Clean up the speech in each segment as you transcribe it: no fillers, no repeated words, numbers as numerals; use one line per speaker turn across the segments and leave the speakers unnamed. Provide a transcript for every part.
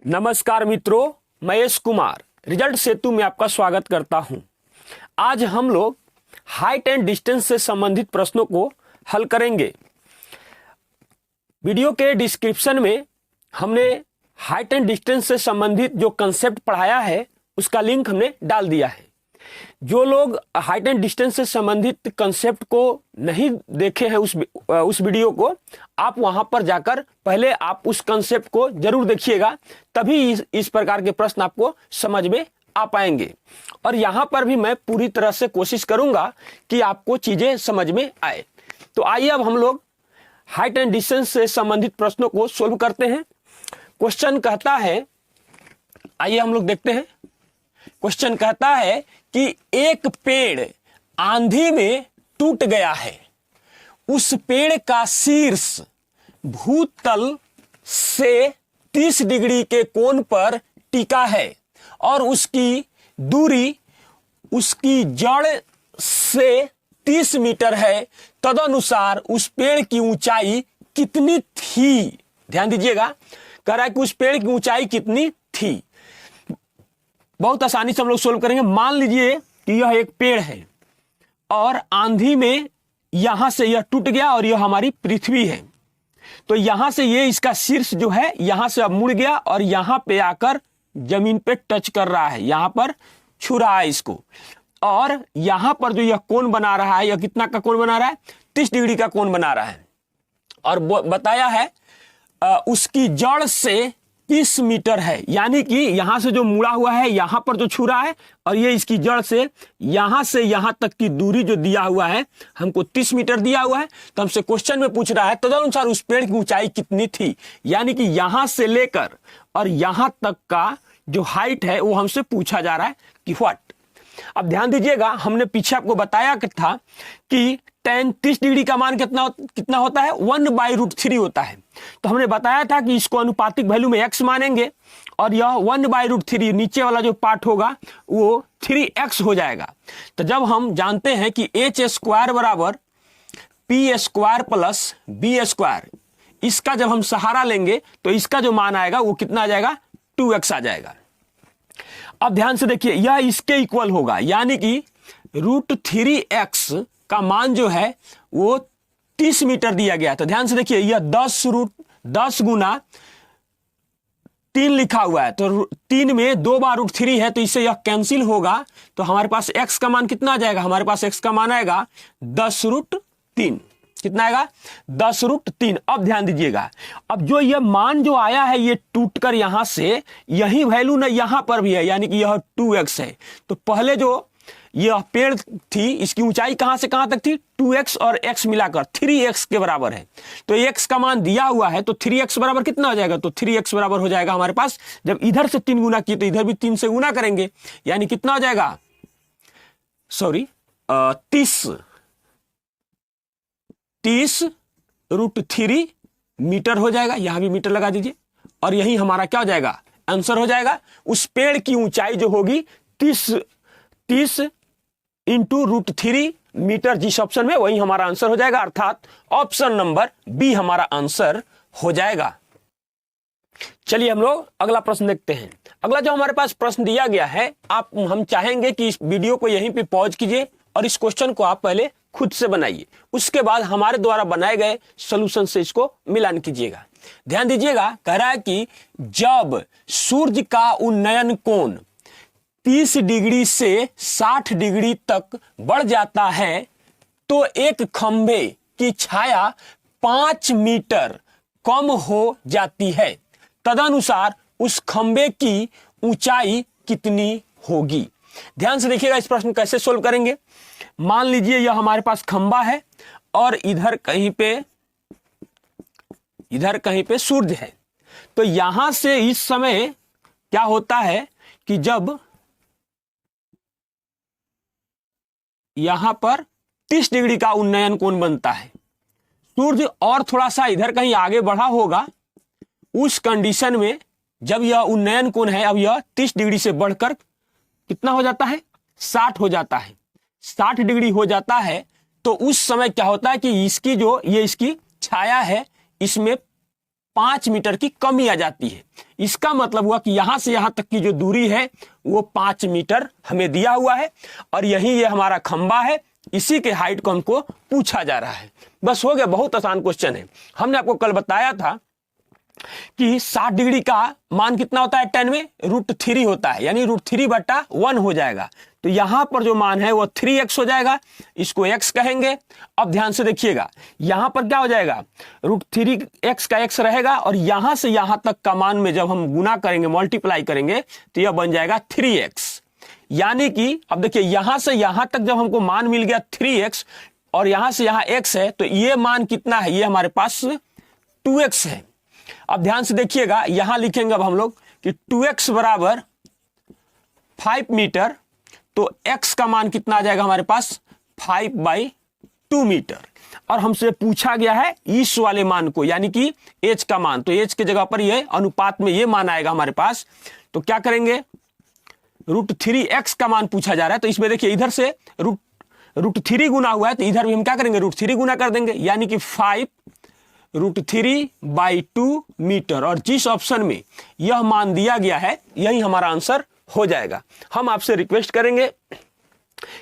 नमस्कार मित्रों, महेश कुमार रिजल्ट सेतु में आपका स्वागत करता हूं। आज हम लोग हाइट एंड डिस्टेंस से संबंधित प्रश्नों को हल करेंगे। वीडियो के डिस्क्रिप्शन में हमने हाइट एंड डिस्टेंस से संबंधित जो कंसेप्ट पढ़ाया है उसका लिंक हमने डाल दिया है। जो लोग हाइट एंड डिस्टेंस से संबंधित कंसेप्ट को नहीं देखे हैं उस वीडियो को, आप वहां पर जाकर पहले आप उस कंसेप्ट को जरूर देखिएगा, तभी इस प्रकार के प्रश्न आपको समझ में आ पाएंगे। और यहां पर भी मैं पूरी तरह से कोशिश करूंगा कि आपको चीजें समझ में आए। तो आइए अब हम लोग हाइट एंड डिस्टेंस से संबंधित प्रश्नों को सोल्व करते हैं। क्वेश्चन कहता है, आइए हम लोग देखते हैं। क्वेश्चन कहता है कि एक पेड़ आंधी में टूट गया है। उस पेड़ का शीर्ष भूतल से 30 डिग्री के कोण पर टिका है और उसकी दूरी उसकी जड़ से 30 मीटर है। तदनुसार उस पेड़ की ऊंचाई कितनी थी? ध्यान दीजिएगा, कह रहा है कि उस पेड़ की ऊंचाई कितनी थी। बहुत आसानी से हम लोग सोल्व करेंगे। मान लीजिए कि यह एक पेड़ है और आंधी में यहां से यह टूट गया और यह हमारी पृथ्वी है। तो यहां से ये इसका शीर्ष जो है यहां से अब मुड़ गया और यहां पे आकर जमीन पे टच कर रहा है, यहां पर छू रहा है इसको। और यहां पर जो यह कोण बना रहा है, यह कितना का कोण बना रहा है? 30 डिग्री का कोण बना रहा है। और बताया है उसकी जड़ से 30 मीटर है, यानी कि यहां से जो मुड़ा हुआ है यहां पर जो छू रहा है और ये इसकी जड़ से यहां तक की दूरी जो दिया हुआ है हमको 30 मीटर दिया हुआ है। तो हमसे क्वेश्चन में पूछ रहा है तदनुसार उस पेड़ की ऊंचाई कितनी थी, यानी कि यहां से लेकर और यहां तक का जो हाइट है वो हमसे पूछा जा रहा है कि व्हाट। अब ध्यान दीजिएगा, हमने पीछे आपको बताया था कि tan 30 डिग्री का मान कितना होता है? 1/√3 होता है। तो हमने बताया था कि इसको अनुपातिक वैल्यू में x मानेंगे और यह 1/√3 नीचे वाला जो पार्ट होगा वो 3x हो जाएगा। तो जब हम जानते हैं कि h² बराबर p² प्लस b², इसका जब हम सहारा लेंगे तो इसका जो मान आएगा वो कितना आ जाएगा? 2x आ जाएगा। अब ध्यान से देखिए, यह इसके इक्वल होगा, यानी कि √3x का मान जो है वो 30 मीटर दिया गया। तो ध्यान से देखिए, यह 10 गुना 3 लिखा हुआ है, तो 3 में 2 बार √3 है, तो इससे यह कैंसिल होगा। तो हमारे पास x का मान कितना आ जाएगा? हमारे पास x का मान आएगा 10√3। कितना आएगा? 10√3। अब ध्यान दीजिएगा, अब जो यह मान जो आया है ये टूटकर यहां से यही वैल्यू ना यहां पर भी है, यानी कि यह 2x है। तो पहले जो यह पेड़ थी इसकी ऊंचाई कहां से कहां तक थी? 2x और x मिलाकर 3x के बराबर है। तो x का मान दिया हुआ है, तो 3x बराबर कितना हो जाएगा? तो 3x बराबर हो जाएगा हमारे पास, जब इधर से 3 गुना किए तो इधर भी 3 से गुना करेंगे, यानी कितना हो जाएगा? 30√3 मीटर हो जाएगा। यहां भी मीटर लगा दीजिए और यही हमारा क्या हो जाएगा? आंसर हो जाएगा। उस पेड़ की ऊंचाई जो होगी 30 इंटू √3 मीटर, जिस ऑप्शन में वही हमारा आंसर हो जाएगा, अर्थात ऑप्शन नंबर बी हमारा आंसर हो जाएगा। चलिए हम लोग अगला प्रश्न देखते हैं। अगला जो हमारे पास प्रश्न दिया गया है, हम चाहेंगे कि इस वीडियो को यहीं पे पॉज कीजिए और इस क्वेश्चन को आप पहले खुद से बनाइए, उसके बाद हमारे द्वारा बनाए गए सॉल्यूशन से इसको मिलान कीजिएगा। ध्यान दीजिएगा, कह रहा है कि जब सूर्य का उन्नयन कोण 30 डिग्री से 60 डिग्री तक बढ़ जाता है तो एक खंभे की छाया 5 मीटर कम हो जाती है। तदनुसार उस खंभे की ऊंचाई कितनी होगी? ध्यान से देखिएगा, इस प्रश्न कैसे सोल्व करेंगे। मान लीजिए यह हमारे पास खंभा है और इधर कहीं पे सूर्य है। तो यहां से इस समय क्या होता है कि जब यहां पर 30 डिग्री का उन्नयन कोण बनता है, सूर्य और थोड़ा सा इधर कहीं आगे बढ़ा होगा, उस कंडीशन में जब यह उन्नयन कोण है, अब यह 30 डिग्री से बढ़कर कितना हो जाता है? 60 हो जाता है। 60 डिग्री हो जाता है तो उस समय क्या होता है कि इसकी जो ये इसकी छाया है इसमें 5 मीटर की कमी आ जाती है। इसका मतलब हुआ कि यहां से यहां तक की जो दूरी है वो 5 मीटर हमें दिया हुआ है और यही ये हमारा खंबा है, इसी के हाइट को हमको पूछा जा रहा है। बस हो गया, बहुत आसान क्वेश्चन है। हमने आपको कल बताया था कि 60 डिग्री का मान कितना होता है tan में, √3 होता है, यानी √3/1 हो जाएगा। तो यहां पर जो मान है वो 3x हो जाएगा, इसको x कहेंगे। अब ध्यान से देखिएगा, यहां पर क्या हो जाएगा, √3x का x रहेगा और यहां से यहां तक का मान में जब हम गुना करेंगे, मल्टीप्लाई करेंगे, तो यह बन जाएगा 3x। यानी कि अब देखिए यहां से यहां तक जब हमको मान मिल गया 3x और यहां से यहां x है, तो ये मान कितना है, ये हमारे पास 2x है। अब ध्यान से देखिएगा, यहां लिखेंगे अब हम लोग कि 2x बराबर 5 मीटर, तो x का मान कितना आ जाएगा हमारे पास 5/2 मीटर। और हमसे पूछा गया है इस वाले मान को, यानी कि h का मान, तो h की जगह पर ये अनुपात में ये मान आएगा हमारे पास। तो क्या करेंगे, √3x का मान पूछा जा रहा है, तो इसमें देखिए इधर से √3 गुना हुआ है, तो इधर भी हम क्या करेंगे, √3 गुना कर देंगे, यानी कि 5√3/2 मीटर। और जिस ऑप्शन में यह मान दिया गया है यही हमारा आंसर हो जाएगा। हम आपसे रिक्वेस्ट करेंगे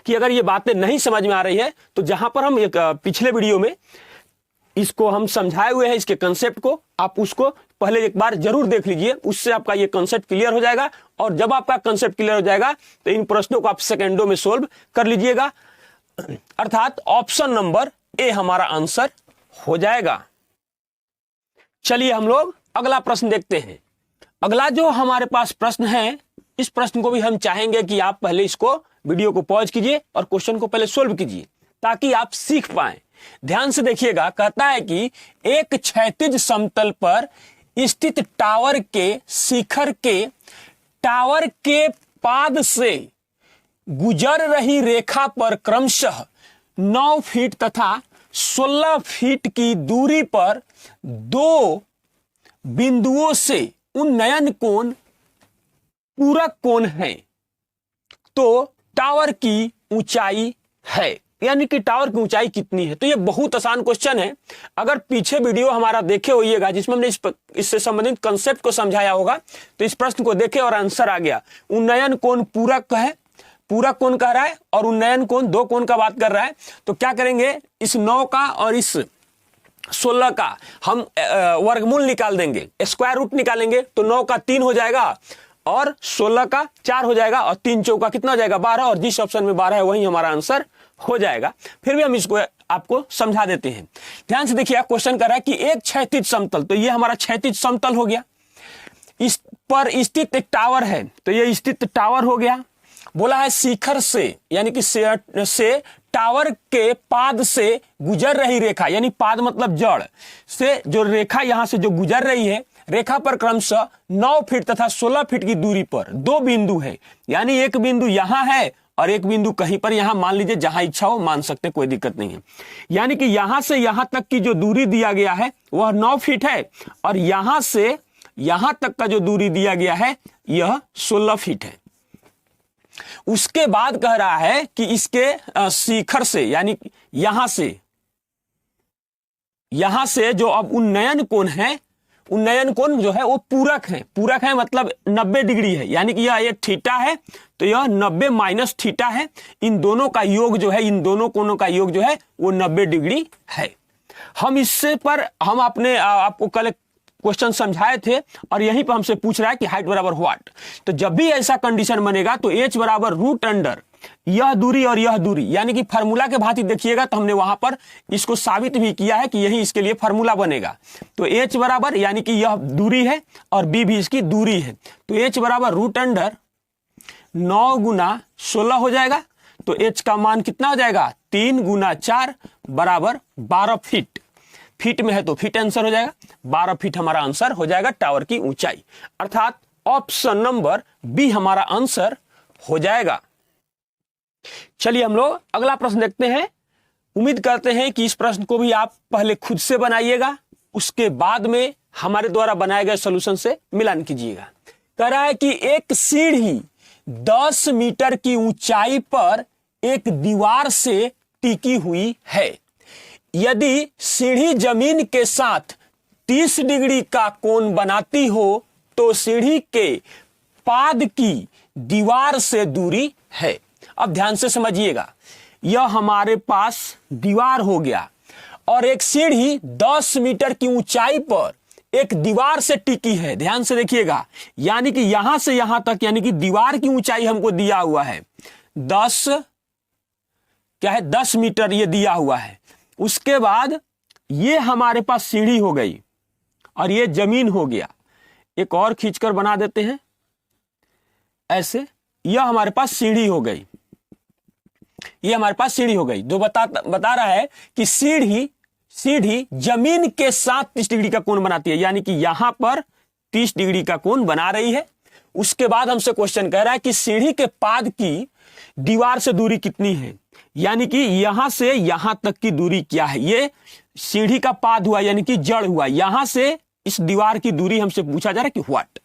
कि अगर ये बातें नहीं समझ में आ रही है तो जहां पर हम एक पिछले वीडियो में इसको हम समझाए हुए हैं, इसके कंसेप्ट को, आप उसको पहले एक बार जरूर देख लीजिए, उससे आपका ये कंसेप्ट क्लियर हो जाएगा। और जब आपका कंसेप्ट क्लियर हो जाएगा तो इन प्रश्नों को आप सेकेंडों में सोल्व कर लीजिएगा, अर्थात ऑप्शन नंबर ए हमारा आंसर हो जाएगा। चलिए हम लोग अगला प्रश्न देखते हैं। अगला जो हमारे पास प्रश्न है, इस प्रश्न को भी हम चाहेंगे कि आप पहले इसको वीडियो को पॉज कीजिए और क्वेश्चन को पहले सोल्व कीजिए ताकि आप सीख पाएं। ध्यान से देखिएगा, कहता है कि एक क्षैतिज समतल पर स्थित टावर के शिखर के टावर के पाद से गुजर रही रेखा पर क्रमशः 9 फीट तथा 16 फीट की दूरी पर 2 बिंदुओं से उन्नयन कोण पूरक कोण है, तो टावर की ऊंचाई है, यानी कि टावर की ऊंचाई कितनी है। तो ये बहुत आसान क्वेश्चन है। अगर पीछे वीडियो हमारा देखे होइएगा जिसमें हमने इससे संबंधित कंसेप्ट को समझाया होगा, तो इस प्रश्न को देखे और आंसर आ गया। उन्नयन कोण पूरक है, पूरक कोण कह रहा है और उन्नयन कोण 2 कोण का बात कर रहा है। तो क्या करेंगे, इस 9 का और इस 16 का हम वर्गमूल निकाल देंगे, स्क्वायर रूट निकालेंगे, तो 9 का 3 हो जाएगा और 16 का 4 हो जाएगा और 3 चौका कितना हो जाएगा 12, और जिस ऑप्शन में 12 है वही हमारा आंसर हो जाएगा। फिर भी हम इसको आपको समझा देते हैं। ध्यान से देखिए, क्वेश्चन कर रहा है कि एक क्षैतिज समतल, तो ये हमारा क्षैतिज समतल हो गया, इस पर स्थित एक टावर है, तो ये स्थित टावर हो गया। बोला है शिखर से, यानी कि से टावर के पाद से गुजर रही रेखा, यानी पाद मतलब जड़ से जो रेखा यहां से जो गुजर रही है, रेखा पर क्रमशः 9 फीट तथा 16 फीट की दूरी पर 2 बिंदु है, यानी एक बिंदु यहां है और एक बिंदु कहीं पर, यहां मान लीजिए जहां इच्छा हो मान सकते, कोई दिक्कत नहीं है। यानी कि यहां से यहां तक की जो दूरी दिया गया है वह 9 फीट है और यहां से यहां तक का जो दूरी दिया गया है यह 16 फीट है। उसके बाद कह रहा है कि इसके शिखर से, यानी यहां से जो अब उन्नयन कोण है, उन्नयन कोण जो है वो पूरक है। पूरक है मतलब 90 डिग्री है, यानी कि यह थीटा है तो यह 90 माइनस थीटा है। इन दोनों का योग जो है, इन दोनों कोणों का योग जो है वो 90 डिग्री है। हम इससे पर हम अपने आपको कल क्वेश्चन समझाए थे और यहीं पर हमसे पूछ रहा है कि हाइट बराबर व्हाट। तो जब भी ऐसा कंडीशन बनेगा तो h बराबर रूट अंडर यह दूरी और यह दूरी, यानी कि फार्मूला के भांति देखिएगा तो हमने वहां पर इसको साबित भी किया है कि यही इसके लिए फार्मूला बनेगा। तो h बराबर, यानी कि यह दूरी है और b भी इसकी दूरी है, तो h बराबर रूट अंडर 9 गुना 16 हो जाएगा। तो h का मान कितना हो जाएगा, 3 गुना 4 बराबर 12 फीट। फीट में है तो फीट आंसर हो जाएगा, 12 फीट हमारा आंसर हो जाएगा टावर की ऊंचाई, अर्थात ऑप्शन नंबर बी हमारा आंसर हो जाएगा। चलिए हम लोग अगला प्रश्न देखते हैं। उम्मीद करते हैं कि इस प्रश्न को भी आप पहले खुद से बनाइएगा, उसके बाद में हमारे द्वारा बनाए गए सॉल्यूशन से मिलान कीजिएगा। कह रहा है कि एक सीढ़ी 10 मीटर की ऊंचाई पर एक दीवार से टिकी हुई है। यदि सीढ़ी जमीन के साथ 30 डिग्री का कोण बनाती हो तो सीढ़ी के पाद की दीवार से दूरी है। अब ध्यान से समझिएगा, यह हमारे पास दीवार हो गया और एक सीढ़ी 10 मीटर की ऊंचाई पर एक दीवार से टिकी है। ध्यान से देखिएगा, यानी कि यहां से यहां तक, यानी कि दीवार की ऊंचाई हमको दिया हुआ है 10 मीटर ये दिया हुआ है। उसके बाद ये हमारे पास सीढ़ी हो गई और ये जमीन हो गया। एक और खींचकर बना देते हैं ऐसे, यह हमारे पास सीढ़ी हो गई, ये हमारे पास सीढ़ी हो गई। जो बता रहा है कि सीढ़ी जमीन के साथ 30 डिग्री का कोण बनाती है, यानी कि यहां पर 30 डिग्री का कोण बना रही है। उसके बाद हमसे क्वेश्चन कह रहा है कि सीढ़ी के पाद की दीवार से दूरी कितनी है, यानी कि यहां से यहां तक की दूरी क्या है। ये सीढ़ी का पाद हुआ, यानी कि जड़ हुआ। यहां से इस दीवार की दूरी हमसे पूछा जा रहा है कि व्हाट।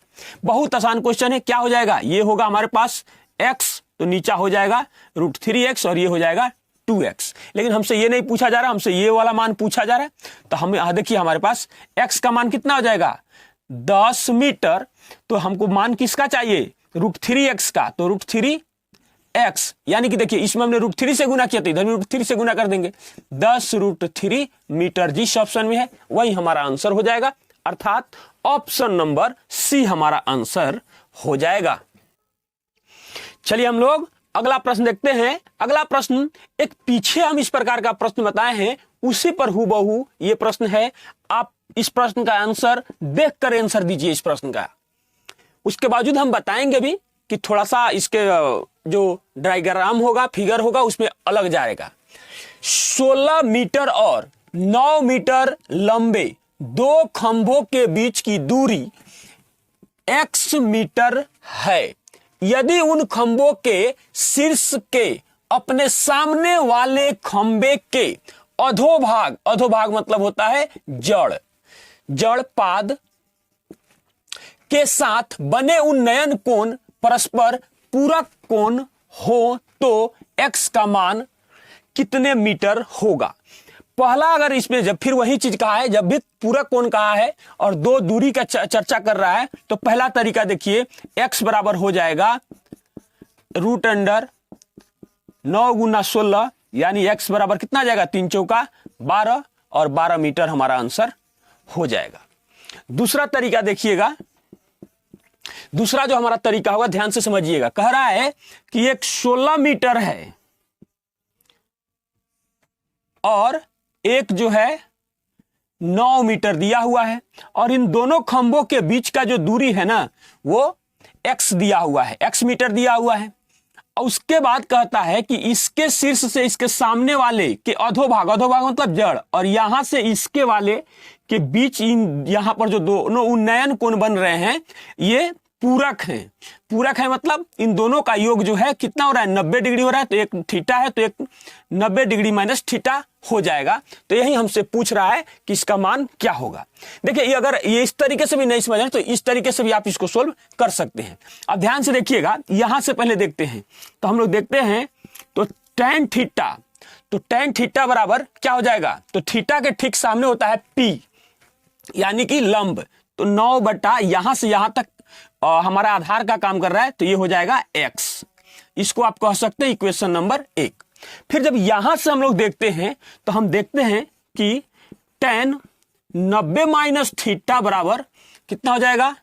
बहुत आसान क्वेश्चन है। क्या हो जाएगा, ये होगा हमारे पास x, तो नीचा हो जाएगा √3x और ये हो जाएगा 2x। लेकिन हमसे ये नहीं पूछा जा रहा, हमसे ये वाला मान पूछा जा रहा है। तो हमें देखिए हमारे पास x का मान कितना हो जाएगा 10 मीटर, तो हमको मान किसका चाहिए √3x का, तो √3x, यानी कि देखिए इसमें हमने √3 से गुना किया था, इधर भी √3 से गुना कर देंगे। 10√3 मीटर जिस ऑप्शन में है वही हमारा आंसर हो जाएगा, अर्थात ऑप्शन नंबर सी हमारा आंसर हो जाएगा। चलिए हम लोग अगला प्रश्न देखते हैं। अगला प्रश्न एक पीछे हम इस प्रकार का प्रश्न बताए हैं, उसी पर हूबहू ये प्रश्न है। आप इस प्रश्न का आंसर देखकर आंसर दीजिए इस प्रश्न का। उसके बावजूद हम बताएंगे भी कि थोड़ा सा इसके जो डायग्राम होगा, फिगर होगा, उसमें अलग जाएगा। 16 मीटर और 9 मीटर लंबे दो खंभों के बीच की दूरी x मीटर है। यदि उन खंभों के शीर्ष के अपने सामने वाले खंभे के अधोभाग मतलब होता है जड़ पाद के साथ बने उन्नयन कोण परस्पर पूरक कोण हो तो x का मान कितने मीटर होगा। पहला अगर इसमें जब फिर वही चीज कहा है, जब भी पूरक कोण कहा है और दो दूरी का चर्चा कर रहा है, तो पहला तरीका देखिए x बराबर हो जाएगा √9 × 16, यानी x बराबर कितना जाएगा 3 चौका 12 और 12 मीटर हमारा आंसर हो जाएगा। दूसरा तरीका देखिएगा, दूसरा जो हमारा तरीका होगा ध्यान से समझिएगा। कह रहा है कि एक 16 मीटर है और एक जो है 9 मीटर दिया हुआ है, और इन दोनों खंभों के बीच का जो दूरी है ना वो x दिया हुआ है, x मीटर दिया हुआ है। और उसके बाद कहता है कि इसके शीर्ष से इसके सामने वाले के अधोभाग मतलब जड़, और यहां से इसके वाले के बीच इन यहां पर जो दोनों उन्नयन कोण बन रहे हैं ये पूरक है मतलब इन दोनों का योग जो है कितना हो रहा है 90 डिग्री हो रहा है। तो एक थीटा है तो एक 90 डिग्री माइनस थीटा हो जाएगा। तो यही हमसे पूछ रहा है कि इसका मान क्या होगा। देखिए ये अगर ये इस तरीके से भी नहीं समझ रहे तो इस तरीके से भी आप इसको सोल्व कर सकते हैं। अब ध्यान से देखिएगा, यहां से पहले देखते हैं तो हम लोग देखते हैं तो tan थीटा बराबर क्या हो जाएगा, तो थीटा के ठीक सामने होता है P यानी कि लंब। तो 9 बटा यहां से यहां तक हमारा आधार का काम कर रहा है, तो ये हो जाएगा x। इसको आप कह सकते हैं इक्वेशन नंबर 1। फिर जब यहां से हम लोग देखते हैं तो हम देखते हैं कि tan 90 माइनस थीटा बराबर कितना हो जाएगा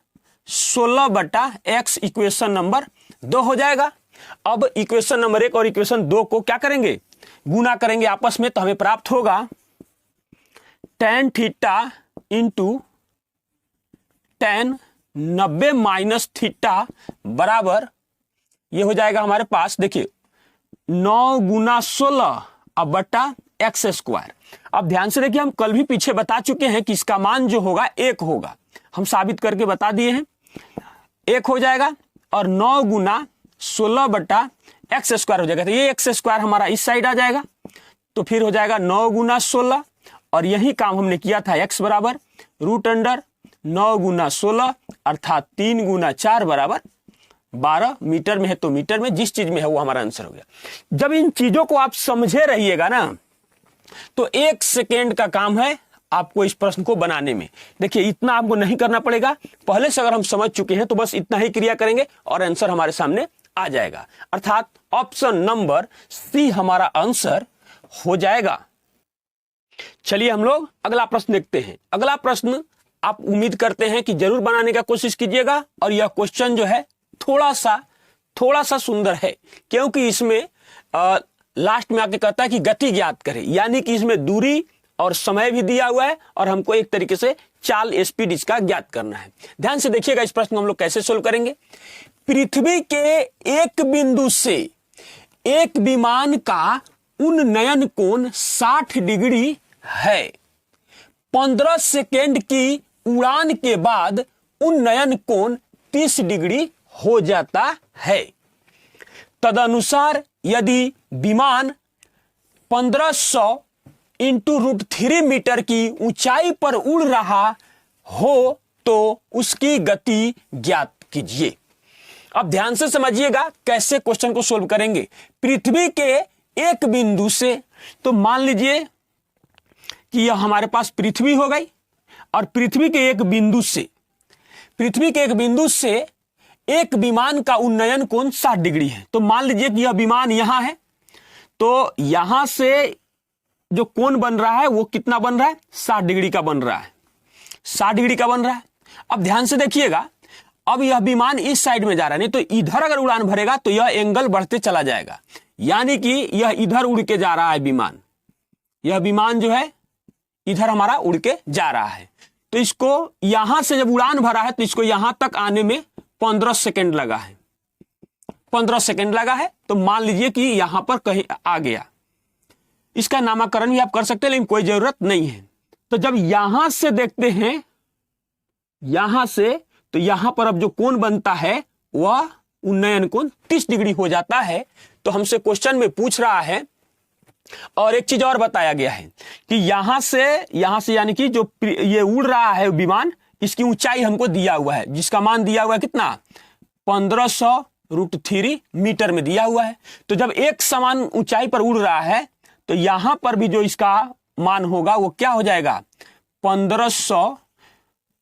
16 बटा x, इक्वेशन नंबर 2 हो जाएगा। अब इक्वेशन नंबर 1 और इक्वेशन 2 को क्या करेंगे, गुना करेंगे आपस में, तो हमें प्राप्त होगा tan theta into tan 90 minus theta बराबर ये हो जाएगा हमारे पास, देखिए 9 × 16 अब बटा x²। अब ध्यान से देखिए, हम कल भी पीछे बता चुके हैं कि इसका मान जो होगा 1 होगा, हम साबित करके बता दिए हैं 1 हो जाएगा, और 9 × 16 बटा x² हो जाएगा। तो ये x² हमारा इस साइड आ जाएगा, तो फिर हो जाएगा 9 × 16, और यही काम हमने किया था x बराबर √9 × 16 अर्थात 3 × 4 बराबर 12। मीटर में है तो मीटर में, जिस चीज में है वो हमारा आंसर हो गया। जब इन चीजों को आप समझे रहिएगा ना तो 1 सेकेंड का काम है आपको इस प्रश्न को बनाने में। देखिए इतना आपको नहीं करना पड़ेगा, पहले से अगर हम समझ चुके हैं तो बस इतना ही क्रिया करेंगे और आंसर हमारे सामने आ जाएगा। अर्थात ऑप्शन नंबर सी हमारा आंसर हो जाएगा। चलिए हम लोग अगला प्रश्न देखते हैं। अगला प्रश्न आप उम्मीद करते हैं कि जरूर बनाने का कोशिश कीजिएगा, और यह क्वेश्चन जो है थोड़ा सा सुंदर है, क्योंकि इसमें लास्ट में आके कहता है कि गति ज्ञात करें, यानी कि इसमें दूरी और समय भी दिया हुआ है और हमको एक तरीके से चाल स्पीड इसका ज्ञात करना है। ध्यान से देखिएगा इस प्रश्न को हम लोग कैसे सोल्व करेंगे। पृथ्वी के एक बिंदु से एक विमान का उन्नयन कोण 60 डिग्री है। 15 सेकेंड की उड़ान के बाद उन्नयन कोण 30 डिग्री हो जाता है। तदनुसार यदि विमान 1500 इंटू √3 मीटर की ऊंचाई पर उड़ रहा हो तो उसकी गति ज्ञात कीजिए। अब ध्यान से समझिएगा कैसे क्वेश्चन को सोल्व करेंगे। पृथ्वी के एक बिंदु से, तो मान लीजिए कि यह हमारे पास पृथ्वी हो गई, और पृथ्वी के एक बिंदु से एक विमान का उन्नयन कोण 60 डिग्री है। तो मान लीजिए कि यह विमान यहां है, तो यहां से जो कोण बन रहा है वो कितना बन रहा है, 60 डिग्री का बन रहा है, 60 डिग्री का बन रहा है। अब ध्यान से देखिएगा, अब यह विमान इस साइड में जा रहा है, नहीं तो इधर अगर उड़ान भरेगा तो यह एंगल बढ़ते चला जाएगा, यानी कि यह इधर उड़ के जा रहा है विमान, यह विमान जो है इधर हमारा उड़ के जा रहा है। तो इसको यहां से जब उड़ान भरा है तो इसको यहां तक आने में 15 सेकेंड लगा है, 15 सेकेंड लगा है। तो मान लीजिए कि यहां पर कहीं आ गया, इसका नामकरण भी आप कर सकते हैं लेकिन कोई जरूरत नहीं है। तो जब यहां से देखते हैं, यहां से, तो यहां पर अब जो कोण बनता है वह उन्नयन कोण 30 डिग्री हो जाता है। तो हमसे क्वेश्चन में पूछ रहा है, और एक चीज और बताया गया है कि यहां से यानी कि जो ये उड़ रहा है विमान, इसकी ऊंचाई हमको दिया हुआ है, जिसका मान दिया हुआ है कितना, 1500 √3 मीटर में दिया हुआ है। तो जब एक समान ऊंचाई पर उड़ रहा है तो यहां पर भी जो इसका मान होगा वो क्या हो जाएगा, 1500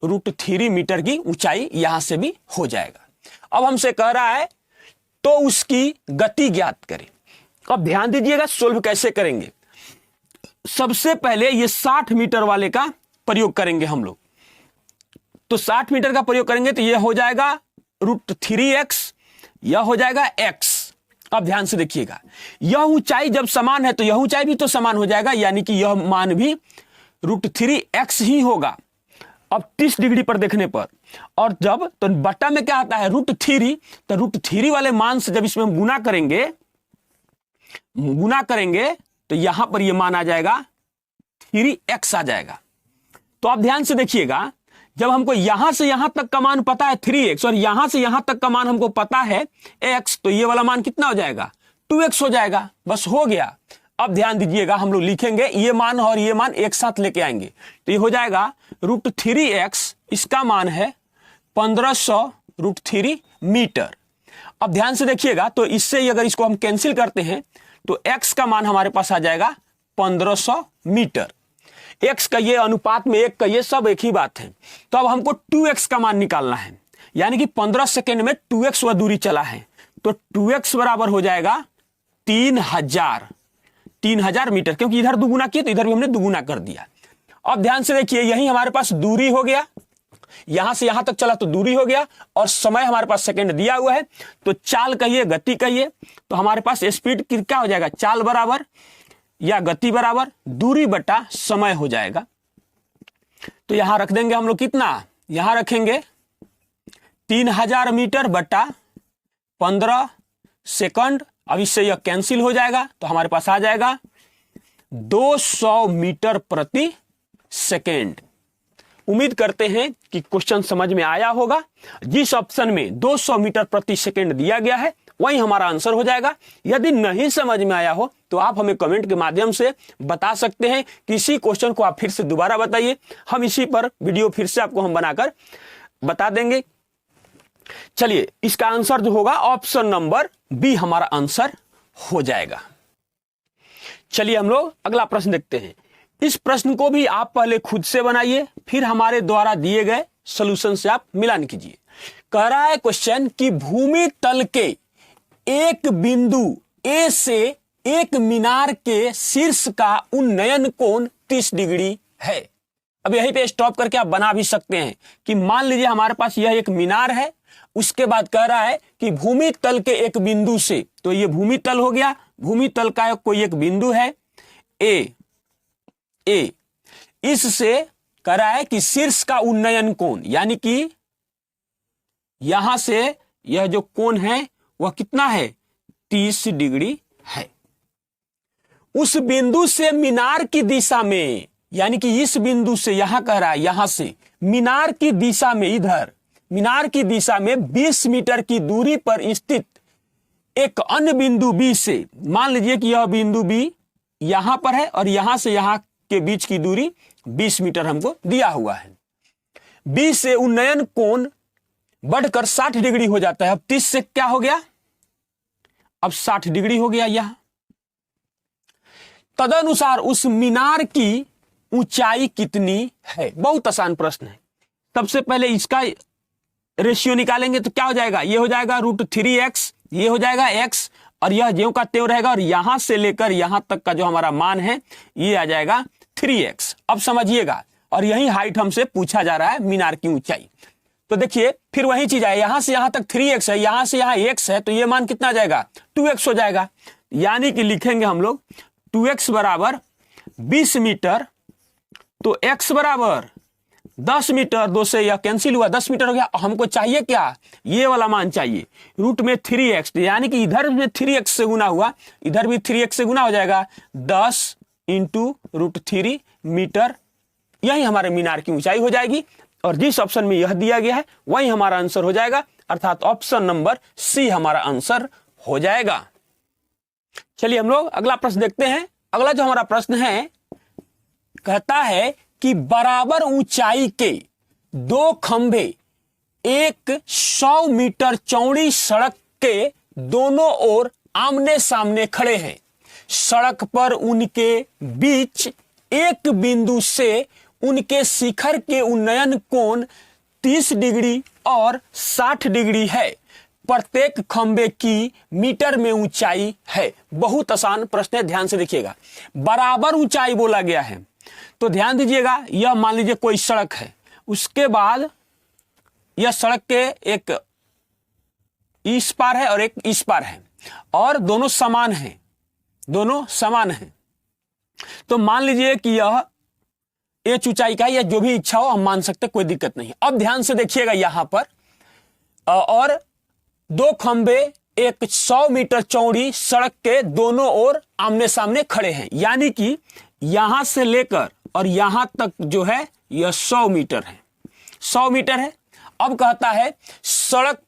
√3 मीटर की ऊंचाई यहां से भी हो जाएगा। अब हमसे कह रहा है तो उसकी गति ज्ञात करें। अब ध्यान दीजिएगा सोल्व कैसे करेंगे। सबसे पहले ये 60 मीटर वाले का प्रयोग करेंगे हम लोग। तो 60 मीटर का प्रयोग करेंगे तो यह हो जाएगा √3x, यह हो जाएगा x। अब ध्यान से देखिएगा, यह ऊंचाई जब समान है तो यह ऊंचाई भी तो समान हो जाएगा, यानी कि यह मान भी √3x ही होगा। अब 30 डिग्री पर देखने पर, और जब तो बट्टा में क्या आता है √3, तो √3 वाले मान से जब इसमें हम गुना करेंगे तो यहां पर यह मान आ जाएगा 3x आ जाएगा। तो आप ध्यान से देखिएगा, जब हमको यहां से यहां तक का मान पता है 3x और यहां से यहां तक का मान हमको पता है x, तो ये वाला मान कितना हो जाएगा, 2x हो जाएगा। बस हो गया। अब ध्यान दीजिएगा, हम लोग लिखेंगे ये मान और ये मान एक साथ लेके आएंगे, तो ये हो जाएगा √3x, इसका मान है 1500 √3 मीटर। अब ध्यान से देखिएगा, तो इससे अगर इसको हम कैंसिल करते हैं तो x का मान हमारे पास आ जाएगा 1500 मीटर। x का ये अनुपात में 1 का ये सब एक ही बात है। तो अब हमको 2x का मान निकालना है, यानी कि 15 सेकेंड में 2x वह दूरी चला है, तो 2x बराबर हो जाएगा 3000 मीटर, क्योंकि इधर दुगुना किया तो इधर भी हमने दुगुना कर दिया। अब ध्यान से देखिए, यही हमारे पास दूरी हो गया, यहां से यहां तक चला तो दूरी हो गया, और समय हमारे पास सेकंड दिया हुआ है। तो चाल कहिए, गति कहिए, तो हमारे पास स्पीड क्या हो जाएगा, चाल बराबर या गति बराबर दूरी बटा समय हो जाएगा। तो यहां रख देंगे हम लोग कितना, यहां रखेंगे 3000 मीटर बटा 15 सेकंड। अब इससे यह कैंसिल हो जाएगा, तो हमारे पास आ जाएगा 200 मीटर प्रति सेकेंड। उम्मीद करते हैं कि क्वेश्चन समझ में आया होगा। जिस ऑप्शन में 200 मीटर प्रति सेकेंड दिया गया है वही हमारा आंसर हो जाएगा। यदि नहीं समझ में आया हो तो आप हमें कमेंट के माध्यम से बता सकते हैं कि इसी क्वेश्चन को आप फिर से दोबारा बताइए, हम इसी पर वीडियो फिर से आपको हम बनाकर बता देंगे। चलिए, इसका आंसर जो होगा ऑप्शन नंबर बी हमारा आंसर हो जाएगा। चलिए हम लोग अगला प्रश्न देखते हैं। इस प्रश्न को भी आप पहले खुद से बनाइए, फिर हमारे द्वारा दिए गए सॉल्यूशन से आप मिलान कीजिए। कह रहा है क्वेश्चन कि भूमि तल के एक बिंदु ए से एक मीनार के शीर्ष का उन्नयन कोण 30 डिग्री है। अब यहीं पे स्टॉप करके आप बना भी सकते हैं कि मान लीजिए हमारे पास यह एक मीनार है, उसके बाद कह रहा है कि भूमि तल के एक बिंदु से, तो ये भूमि तल हो गया, भूमि तल का कोई एक बिंदु है ए, इससे कह रहा है कि शीर्ष का उन्नयन कोण, यानी कि यहां से यह जो कोण है वह कितना है, 30 डिग्री है। उस बिंदु से मीनार की दिशा में, यानी कि इस बिंदु से, यहां कह रहा है यहां से मीनार की दिशा में, इधर मीनार की दिशा में 20 मीटर की दूरी पर स्थित एक अन्य बिंदु बी से, मान लीजिए कि यह बिंदु बी यहां पर है और यहां से यहां के बीच की दूरी 20 मीटर हमको दिया हुआ है। बी से उन्नयन कोण बढ़कर 60 डिग्री हो जाता है। अब 30 से क्या हो गया, अब 60 डिग्री हो गया यहां। तदनुसार उस मीनार की ऊंचाई कितनी है। बहुत आसान प्रश्न है। सबसे पहले इसका रेशियो निकालेंगे तो क्या हो जाएगा, ये हो जाएगा √3x, ये हो जाएगा x, और यह ज्यों का त्यों रहेगा, और यहां से लेकर यहां तक का जो हमारा मान है ये आ जाएगा 3x। अब समझिएगा, और यही हाइट हमसे पूछा जा रहा है, मीनार की ऊंचाई। तो देखिए फिर वही चीज है, यहां से यहां तक 3x है, यहां से यहां x है, तो ये मान कितना आ जाएगा, 2x हो जाएगा। यानी कि लिखेंगे हम लोग 2x बराबर 20 मीटर, तो x बराबर 10 मीटर, 2 से यह कैंसिल हुआ, 10 मीटर हो गया। हमको चाहिए क्या, ये वाला मान चाहिए, रूट में 3x, यानी कि इधर में 3x से गुना हुआ, इधर भी 3x से गुना हो जाएगा, 10 इंटू √3 मीटर, यही हमारे मीनार की ऊंचाई हो जाएगी। और जिस ऑप्शन में यह दिया गया है वही हमारा आंसर हो जाएगा, अर्थात ऑप्शन नंबर सी हमारा आंसर हो जाएगा। चलिए हम लोग अगला प्रश्न देखते हैं। अगला जो हमारा प्रश्न है कहता है कि बराबर ऊंचाई के दो खंभे एक 100 मीटर चौड़ी सड़क के दोनों ओर आमने सामने खड़े हैं। सड़क पर उनके बीच एक बिंदु से उनके शिखर के उन्नयन कोण 30 डिग्री और 60 डिग्री है। प्रत्येक खंभे की मीटर में ऊंचाई है। बहुत आसान प्रश्न है, ध्यान से देखिएगा। बराबर ऊंचाई बोला गया है, तो ध्यान दीजिएगा, यह मान लीजिए कोई सड़क है, उसके बाद यह सड़क के एक इस पार है और एक इस पार है, और दोनों समान हैं, दोनों समान हैं। तो मान लीजिए कि यह एच ऊंचाई का, या जो भी इच्छा हो हम मान सकते, कोई दिक्कत नहीं। अब ध्यान से देखिएगा यहां पर, और दो खंभे एक 100 मीटर चौड़ी सड़क के दोनों ओर आमने सामने खड़े हैं, यानी कि यहां से लेकर और यहां तक जो है यह 100 मीटर है, 100 मीटर है। अब कहता है सड़क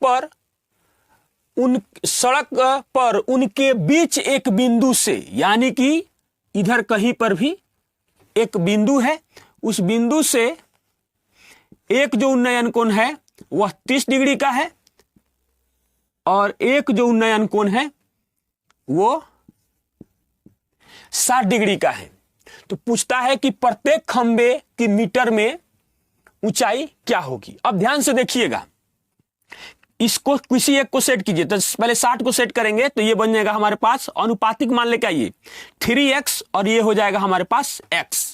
पर उनके बीच एक बिंदु से, यानी कि इधर कहीं पर भी एक बिंदु है, उस बिंदु से एक जो उन्नयन कोण है वह 30 डिग्री का है, और एक जो उन्नयन कोण है वो 60 डिग्री का है। तो पूछता है कि प्रत्येक खंबे की मीटर में ऊंचाई क्या होगी। अब ध्यान से देखिएगा, इसको किसी एक को सेट कीजिए। तो पहले 60 को सेट करेंगे तो ये बन जाएगा हमारे पास, अनुपातिक मान लेके आइए 3x, और ये हो जाएगा हमारे पास x।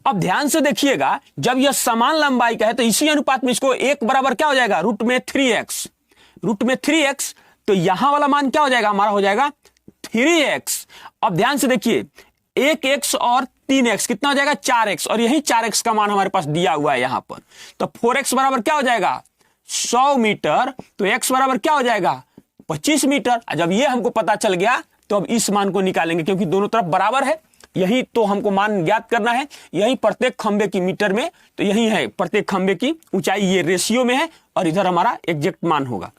अब ध्यान से देखिएगा, जब यह समान लंबाई का है तो इसी अनुपात में इसको एक बराबर क्या हो जाएगा, रूट में 3x, रूट में 3x, तो यहां वाला मान क्या हो जाएगा, हमारा हो जाएगा 3x। अब ध्यान से देखिए, 1x और 3x कितना हो जाएगा, 4x, और यही 4x का मान हमारे पास दिया हुआ है यहां पर। तो 4x बराबर क्या हो जाएगा, 100 मीटर, तो x बराबर क्या हो जाएगा, 25 मीटर। जब ये हमको पता चल गया तो अब इस मान को निकालेंगे, क्योंकि दोनों तरफ बराबर है, यही तो हमको मान ज्ञात करना है। यही प्रत्येक खंबे की मीटर में, तो यही है प्रत्येक खंबे की ऊंचाई, ये रेशियो में है, और इधर हमारा एग्जैक्ट मान होगा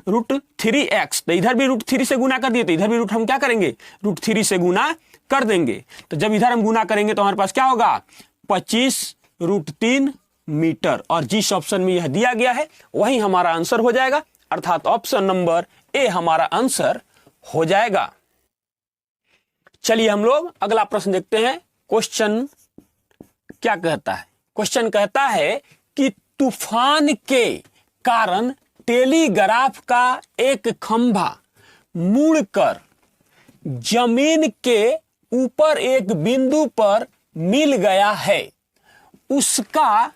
√3x। तो इधर भी √3 से गुना कर दिए, तो इधर भी रूट हम क्या करेंगे, √3 से गुना कर देंगे। तो जब इधर हम गुना करेंगे तो हमारे पास क्या होगा, 25√3 मीटर, और जिस ऑप्शन में यह दिया गया है वही हमारा आंसर हो जाएगा, अर्थात ऑप्शन नंबर ए हमारा आंसर हो जाएगा। चलिए हम लोग अगला प्रश्न देखते हैं। क्वेश्चन क्या कहता है? क्वेश्चन कहता है कि तूफान के कारण टेलीग्राफ का एक खंभा मुड़कर जमीन के ऊपर एक बिंदु पर मिल गया है। उसका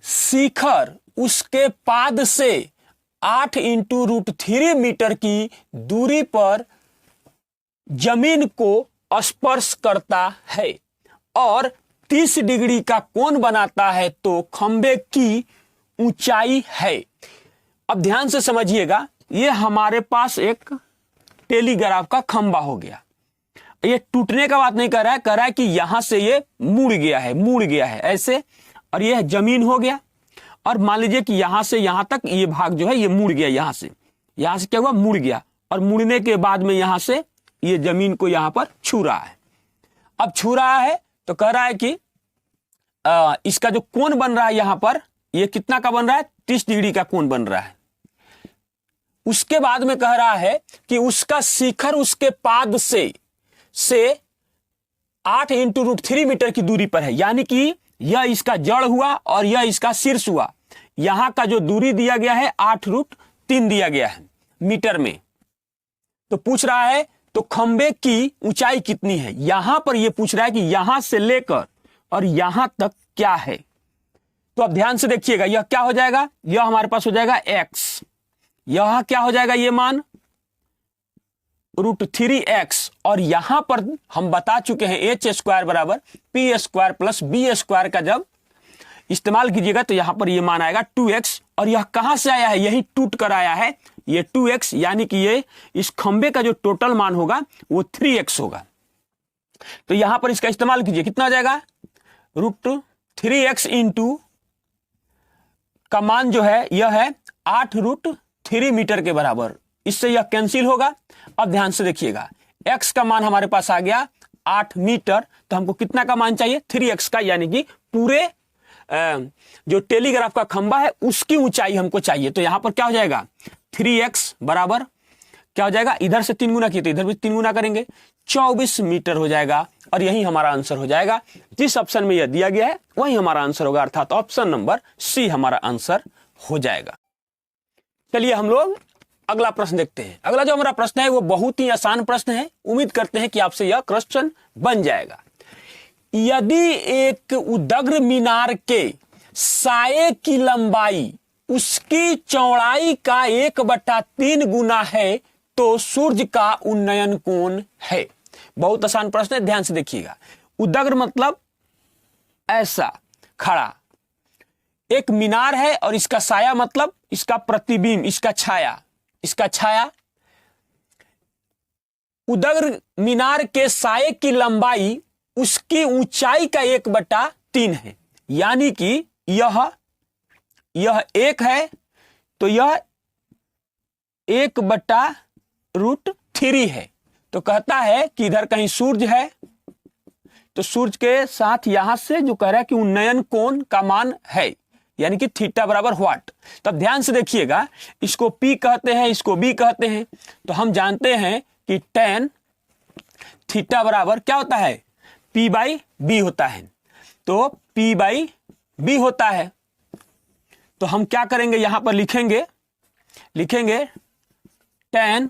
शिखर उसके पाद से 8 × √3 मीटर की दूरी पर जमीन को स्पर्श करता है और 30 डिग्री का कोण बनाता है, तो खंभे की ऊंचाई है। अब ध्यान से समझिएगा, ये हमारे पास एक टेलीग्राफ का खंभा हो गया। ये टूटने का बात नहीं कर रहा है कि यहां से ये मुड़ गया है ऐसे, और ये जमीन हो गया। और मान लीजिए कि यहां से यहां तक ये भाग जो है ये मुड़ गया, यहां से क्या हुआ, मुड़ गया। और मुड़ने के बाद में यहां से ये जमीन को यहां पर छू रहा है। अब छू रहा है तो कह रहा है कि इसका जो कोण बन रहा है यहां पर, ये कितना का बन रहा है, 30 डिग्री का कोण बन रहा है। उसके बाद में कह रहा है कि उसका शिखर उसके पाद से 8 × √3 मीटर की दूरी पर है, यानी कि यह इसका जड़ हुआ और यह इसका शीर्ष हुआ। यहां का जो दूरी दिया गया है 8 √3 दिया गया है मीटर में। तो पूछ रहा है तो खंबे की ऊंचाई कितनी है। यहां पर यह पूछ रहा है कि यहां से लेकर और यहां तक क्या है। तो अब ध्यान से देखिएगा, यह क्या हो जाएगा, यह हमारे पास हो जाएगा x, यह क्या हो जाएगा, ये मान √3x, और यहां पर हम बता चुके हैं h² बराबर p² प्लस b² का जब इस्तेमाल कीजिएगा तो यहां पर ये मान आएगा 2x। और यह कहां से आया है, यही टूट कर आया है ये 2x, यानी कि ये इस खंबे का जो टोटल मान होगा वो 3x होगा। तो यहां पर इसका इस्तेमाल कीजिए, कितना हो जाएगा, √3x इंटू का मान जो है यह है 8 √3 मीटर के बराबर। इससे यह कैंसिल होगा। अब ध्यान से देखिएगा, x का मान हमारे पास आ गया 8 मीटर, तो हमको कितना का मान चाहिए, 3x का, यानी कि पूरे जो टेलीग्राफ का खंबा है उसकी ऊंचाई हमको चाहिए। तो यहां पर क्या हो जाएगा, 3x बराबर क्या हो जाएगा, इधर से 3 गुना किए तो इधर भी 3 गुना करेंगे, 24 मीटर हो जाएगा। और यही हमारा आंसर हो जाएगा। जिस ऑप्शन में यह दिया गया है वही हमारा आंसर होगा, अर्थात ऑप्शन नंबर सी हमारा आंसर हो जाएगा। चलिए हम लोग अगला प्रश्न देखते हैं। अगला जो हमारा प्रश्न है वो बहुत ही आसान प्रश्न है। उम्मीद करते हैं कि आपसे यह क्वेश्चन बन जाएगा। यदि एक उदग्र मीनार के साये की लंबाई उसकी चौड़ाई का 1/3 गुना है तो सूर्य का उन्नयन कोण है। बहुत आसान प्रश्न है, ध्यान से देखिएगा। उदग्र मतलब ऐसा खड़ा, एक मीनार है और इसका साया मतलब इसका प्रतिबिंब, इसका छाया। उदग्र मीनार के साये की लंबाई उसकी ऊंचाई का 1/3 है, यानी कि यह 1 है तो यह 1/√3 है। तो कहता है कि इधर कहीं सूर्य है तो सूर्य के साथ यहां से जो कह रहा है कि उन्नयन कोण का मान है, यानी कि थीटा बराबर व्हाट। तब ध्यान से देखिएगा, इसको P कहते हैं, इसको B कहते हैं। तो हम जानते हैं कि tan थीटा बराबर क्या होता है, P/B होता है। तो P/B होता है। तो हम क्या करेंगे, यहां पर लिखेंगे tan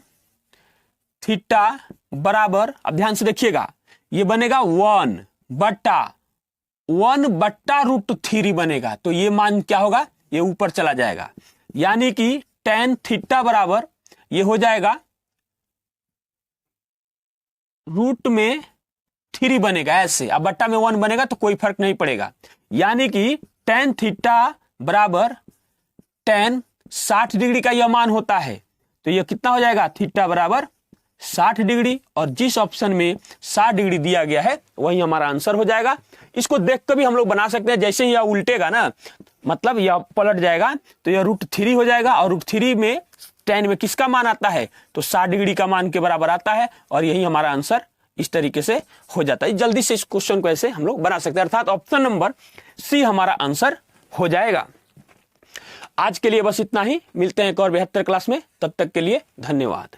थीटा बराबर, अब ध्यान से देखिएगा, ये बनेगा 1/√3 बनेगा। तो ये मान क्या होगा, ये ऊपर चला जाएगा, यानी कि tan थीटा बराबर ये हो जाएगा √3 बनेगा ऐसे। अब बट्टा में 1 बनेगा तो कोई फर्क नहीं पड़ेगा, यानी कि tan थीटा बराबर tan 60 डिग्री का यह मान होता है। तो यह कितना हो जाएगा, थीटा बराबर 60 डिग्री। और जिस ऑप्शन में 60 डिग्री दिया गया है वही हमारा आंसर हो जाएगा। इसको देख कर भी हम लोग बना सकते हैं, जैसे ही यह उल्टेगा ना, मतलब यह पलट जाएगा तो यह √3 हो जाएगा। और √3 में tan में किसका मान आता है, तो 60 डिग्री का मान के बराबर आता है। और यही हमारा आंसर इस तरीके से हो जाता है। जल्दी से इस क्वेश्चन को ऐसे हम लोग बना सकते हैं, अर्थात ऑप्शन नंबर सी हमारा आंसर हो जाएगा। आज के लिए बस इतना ही, मिलते हैं एक और 72 क्लास में। तब तक के लिए धन्यवाद।